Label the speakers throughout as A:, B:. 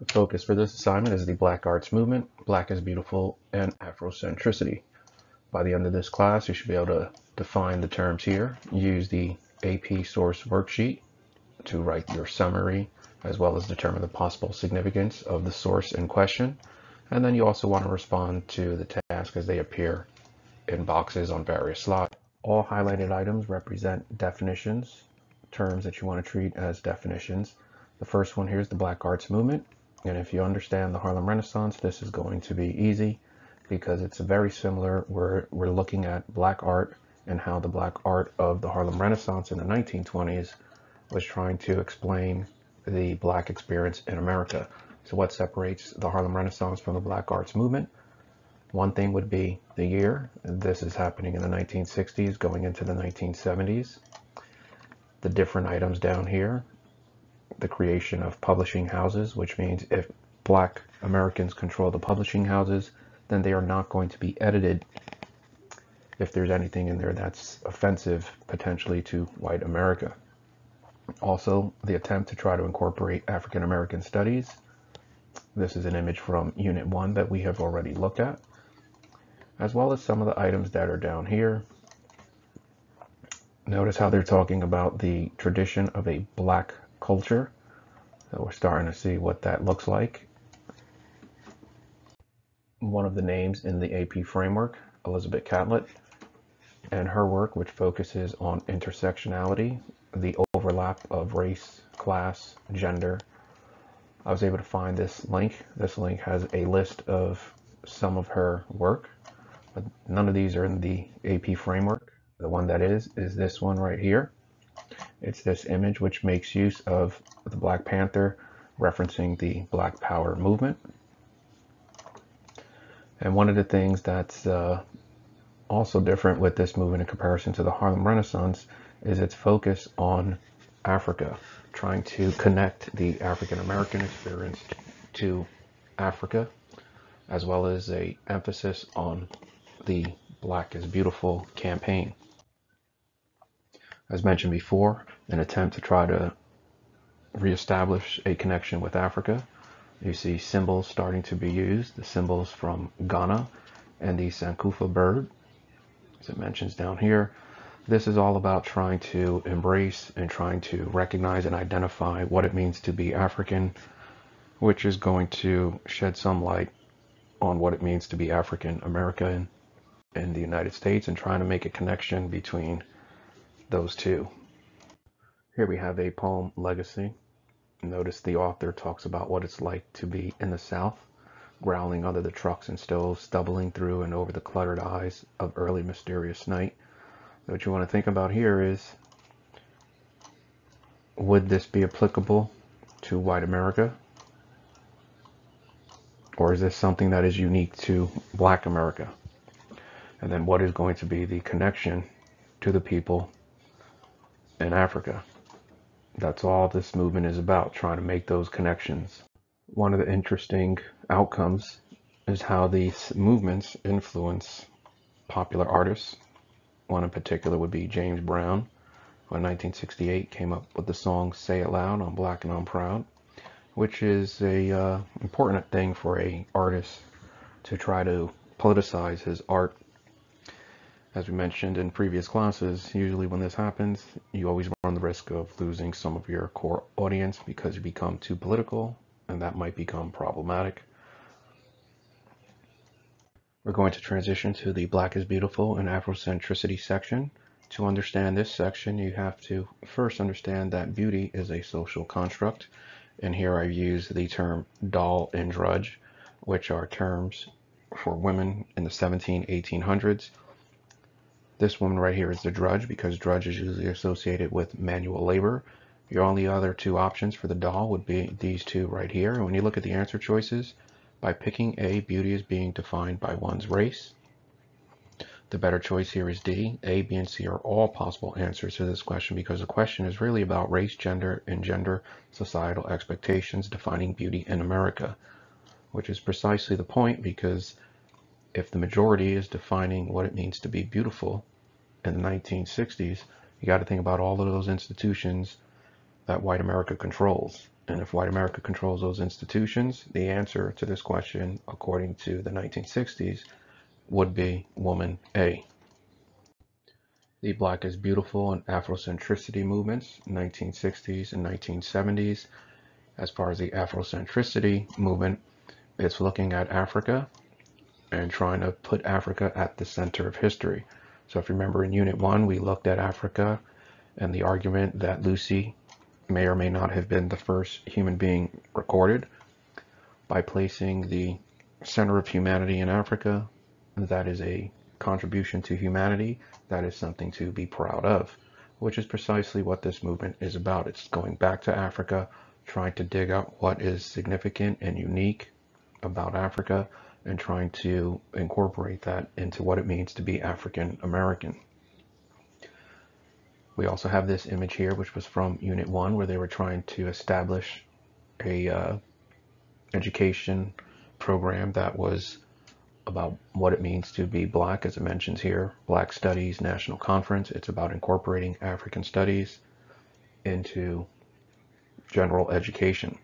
A: The focus for this assignment is the Black Arts Movement, Black is Beautiful, and Afrocentricity. By the end of this class, you should be able to define the terms here, use the AP source worksheet to write your summary, as well as determine the possible significance of the source in question. And then you also want to respond to the task as they appear in boxes on various slides. All highlighted items represent definitions, terms that you want to treat as definitions. The first one here is the Black Arts Movement. And if you understand the Harlem Renaissance, this is going to be easy because it's very similar. We're looking at Black art and how the Black art of the Harlem Renaissance in the 1920s was trying to explain the Black experience in America. So what separates the Harlem Renaissance from the Black Arts Movement? One thing would be the year. This is happening in the 1960s going into the 1970s. The different items down here, the creation of publishing houses, which means if Black Americans control the publishing houses, then they are not going to be edited if there's anything in there that's offensive potentially to white America. Also, the attempt to try to incorporate African American studies. This is an image from Unit 1 that we have already looked at, as well as some of the items that are down here. Notice how they're talking about the tradition of a Black culture. So we're starting to see what that looks like. One of the names in the AP framework, Elizabeth Catlett, and her work, which focuses on intersectionality, the overlap of race, class, gender. I was able to find this link. This link has a list of some of her work, but none of these are in the AP framework. The one that is this one right here. It's this image which makes use of the Black Panther referencing the Black Power movement. And one of the things that's also different with this movement in comparison to the Harlem Renaissance is its focus on Africa, trying to connect the African American experience to Africa, as well as an emphasis on the Black is Beautiful campaign. As mentioned before, an attempt to try to reestablish a connection with Africa. You see symbols starting to be used, the symbols from Ghana and the Sankufa bird, as it mentions down here. This is all about trying to embrace and trying to recognize and identify what it means to be African, which is going to shed some light on what it means to be African American in the United States and trying to make a connection between those two. Here we have a poem, Legacy. Notice the author talks about what it's like to be in the South, growling under the trucks and stoves, stumbling through and over the cluttered eyes of early mysterious night. What you want to think about here is, would this be applicable to white America? Or is this something that is unique to Black America? And then what is going to be the connection to the people in Africa? That's all this movement is about, trying to make those connections. One of the interesting outcomes is how these movements influence popular artists. One in particular would be James Brown, who in 1968 came up with the song Say It Loud, I'm Black and I'm Proud, which is a important thing for a artist to try to politicize his art. As we mentioned in previous classes, usually when this happens, you always run the risk of losing some of your core audience because you become too political, and that might become problematic. We're going to transition to the Black is Beautiful and Afrocentricity section. To understand this section, you have to first understand that beauty is a social construct. And here I use the term doll and drudge, which are terms for women in the 1800s. This woman right here is the drudge because drudge is usually associated with manual labor. Your only other two options for the doll would be these two right here. And when you look at the answer choices, by picking A, beauty is being defined by one's race. The better choice here is D. A, B, and C are all possible answers to this question because the question is really about race, gender, and gender societal expectations defining beauty in America, which is precisely the point, because if the majority is defining what it means to be beautiful in the 1960s, you got to think about all of those institutions that white America controls. And if white America controls those institutions, the answer to this question, according to the 1960s, would be woman A. The Black is Beautiful and Afrocentricity movements, 1960s and 1970s. As far as the Afrocentricity movement, it's looking at Africa and trying to put Africa at the center of history. So if you remember in Unit 1, we looked at Africa and the argument that Lucy may or may not have been the first human being recorded. By placing the center of humanity in Africa, that is a contribution to humanity. That is something to be proud of, which is precisely what this movement is about. It's going back to Africa, trying to dig out what is significant and unique about Africa, and trying to incorporate that into what it means to be African American. We also have this image here, which was from Unit 1, where they were trying to establish a education program that was about what it means to be Black, as it mentions here, Black Studies National Conference. It's about incorporating African studies into general education.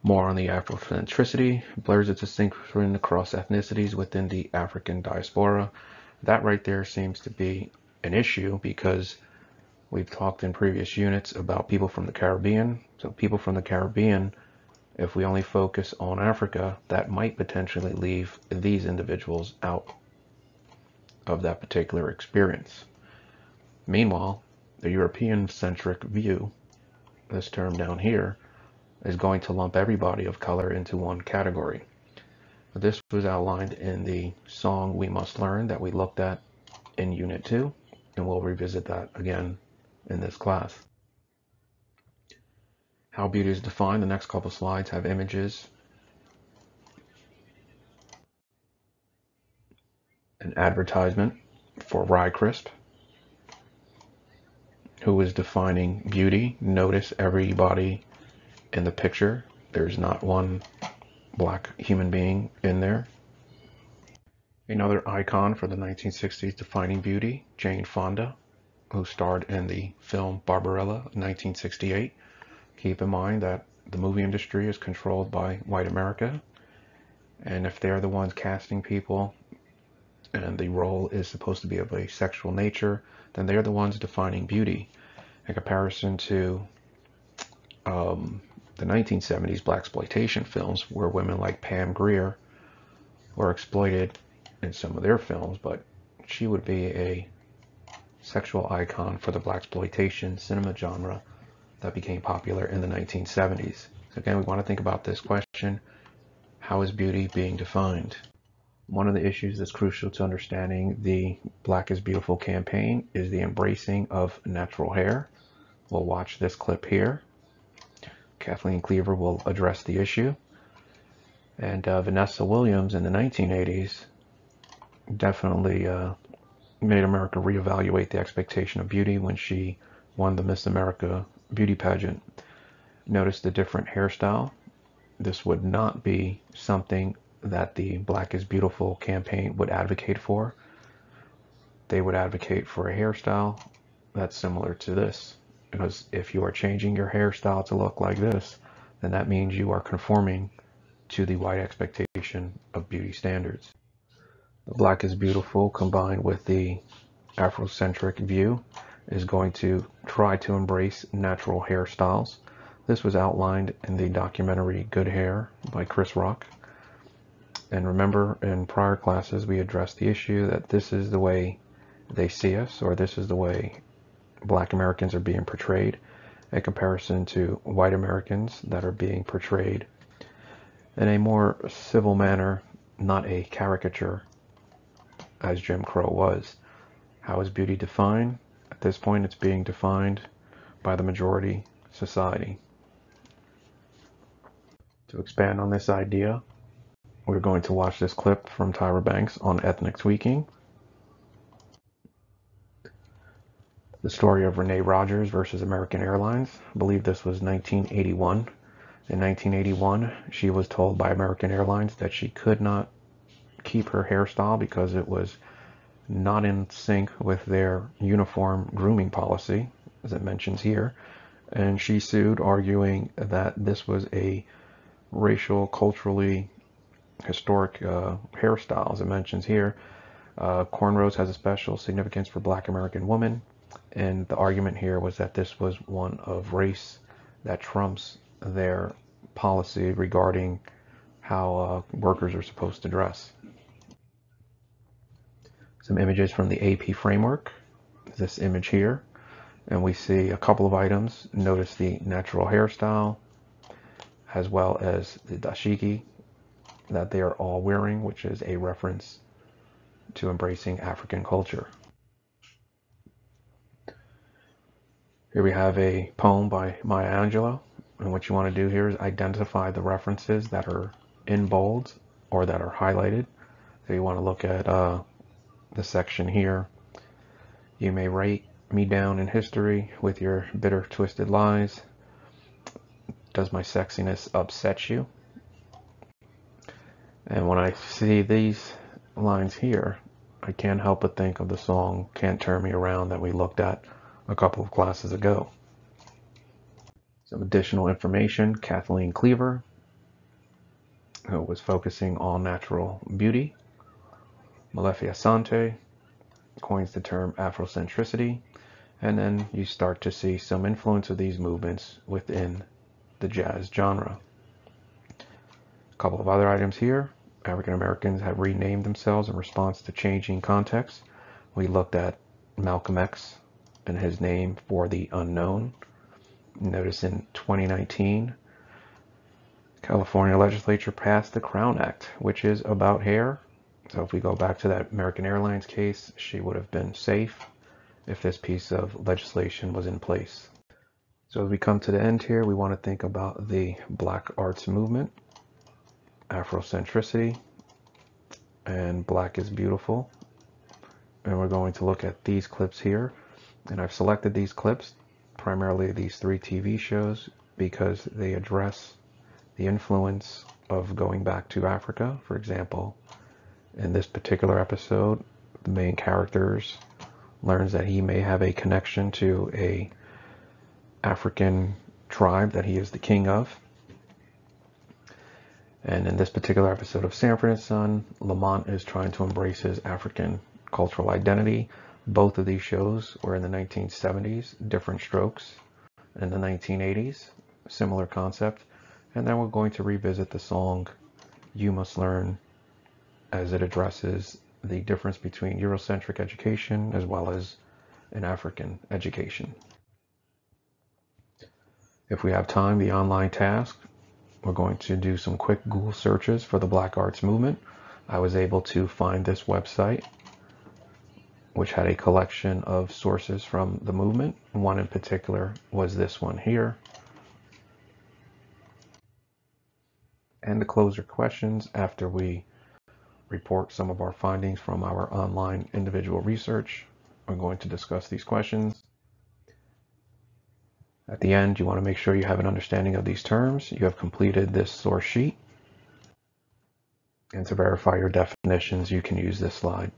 A: More on the Afrocentricity, blurs its distinction across ethnicities within the African diaspora. That right there seems to be an issue because we've talked in previous units about people from the Caribbean. So people from the Caribbean, if we only focus on Africa, that might potentially leave these individuals out of that particular experience. Meanwhile, the European-centric view, this term down here, is going to lump everybody of color into one category. This was outlined in the song We Must Learn that we looked at in Unit 2, and we'll revisit that again in this class. How beauty is defined, the next couple slides have images. An advertisement for Rye Crisp. Who is defining beauty? Notice everybody in the picture. There's not one Black human being in there. Another icon for the 1960s defining beauty, Jane Fonda, who starred in the film Barbarella, 1968. Keep in mind that the movie industry is controlled by white America, and if they're the ones casting people and the role is supposed to be of a sexual nature, then they're the ones defining beauty. In comparison to the 1970s blaxploitation films, where women like Pam Grier were exploited in some of their films, but she would be a sexual icon for the blaxploitation cinema genre that became popular in the 1970s. So again, we want to think about this question: how is beauty being defined? One of the issues that's crucial to understanding the Black is Beautiful campaign is the embracing of natural hair. We'll watch this clip here. Kathleen Cleaver will address the issue. And Vanessa Williams in the 1980s definitely made America reevaluate the expectation of beauty when she won the Miss America beauty pageant. Notice the different hairstyle. This would not be something that the Black is Beautiful campaign would advocate for. They would advocate for a hairstyle that's similar to this. Because if you are changing your hairstyle to look like this, then that means you are conforming to the white expectation of beauty standards. The Black is Beautiful combined with the Afrocentric view is going to try to embrace natural hairstyles. This was outlined in the documentary Good Hair by Chris Rock. And remember, in prior classes we addressed the issue that this is the way they see us, or this is the way Black Americans are being portrayed, in comparison to white Americans that are being portrayed in a more civil manner, not a caricature as Jim Crow was. How is beauty defined? At this point, it's being defined by the majority society. To expand on this idea, we're going to watch this clip from Tyra Banks on ethnic tweaking. The story of Renee Rogers versus American Airlines. I believe this was 1981. In 1981, she was told by American Airlines that she could not keep her hairstyle because it was not in sync with their uniform grooming policy, as it mentions here. and she sued, arguing that this was a racial, culturally historic hairstyle. As it mentions here, cornrows has a special significance for Black American women, and the argument here was that this was one of race that trumps their policy regarding how workers are supposed to dress. Some images from the AP framework. This image here, and we see a couple of items. Notice the natural hairstyle as well as the dashiki that they are all wearing, which is a reference to embracing African culture. Here we have a poem by Maya Angelou, and what you want to do here is identify the references that are in bold or that are highlighted. So you want to look at the section here. You may write me down in history with your bitter, twisted lies. Does my sexiness upset you? And when I see these lines here, I can't help but think of the song Can't Turn Me Around that we looked at a couple of classes ago. Some additional information. Kathleen Cleaver, who was focusing on natural beauty. Malefia Sante coins the term Afrocentricity, and then you start to see some influence of these movements within the jazz genre. A couple of other items here. African Americans have renamed themselves in response to changing context. We looked at Malcolm X and his name for the unknown. Notice in 2019, California legislature passed the Crown Act, which is about hair. So if we go back to that American Airlines case, she would have been safe if this piece of legislation was in place. So as we come to the end here, we want to think about the Black arts movement, Afrocentricity, and Black is Beautiful. And we're going to look at these clips here. And I've selected these clips, primarily these 3 TV shows, because they address the influence of going back to Africa. For example, in this particular episode, the main characters learns that he may have a connection to a African tribe that he is the king of. And in this particular episode of Sanford and Son, Lamont is trying to embrace his African cultural identity. Both of these shows were in the 1970s, different strokes in the 1980s, similar concept. And then we're going to revisit the song You Must Learn, as it addresses the difference between Eurocentric education as well as an African education. If we have time, the online task, we're going to do some quick Google searches for the Black Arts Movement. I was able to find this website, which had a collection of sources from the movement. One in particular was this one here. And the closer questions after we report some of our findings from our online individual research. We're going to discuss these questions. At the end, you want to make sure you have an understanding of these terms. You have completed this source sheet. And to verify your definitions, you can use this slide.